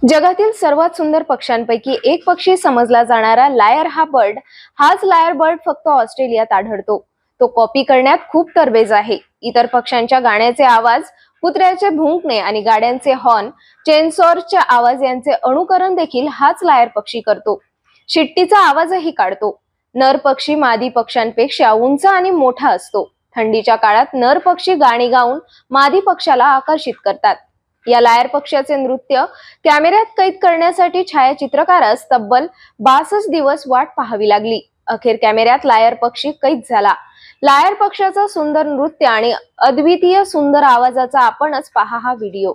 जगातील सर्वात सुंदर पक्ष्यांपैकी एक पक्षी समजला जाणारा लायर हाच लायर बर्ड फक्त ऑस्ट्रेलियात आढळतो। तो कॉपी करण्यात खूप तरबेज आहे। इतर पक्ष्यांच्या गाण्याचे आवाज, कुत्र्याचे भुंकणे आणि गाड्यांचे हॉर्न, चेनसॉरचे आवाज यांचे अनुकरण देखील हाच लायर पक्षी करतो। शिट्टीचा आवाजही काढतो। नर पक्षी मादी पक्ष्यांपेक्षा उंच आणि मोठा असतो। थंडीच्या काळात नर पक्षी गाणी गाऊन मादी पक्षाला आकर्षित करतात। या लायर पक्ष्याचे नृत्य कॅमेऱ्यात कैद करण्यासाठी छायाचित्रकारास तब्बल 62 दिवस वाट पाहावी लागली। अखेर कॅमेऱ्यात लायर पक्षी कैद झाला। लायर पक्ष्याचा सुंदर नृत्य आणि अद्वितीय सुंदर आवाजाचा आपणच पहा हा व्हिडिओ।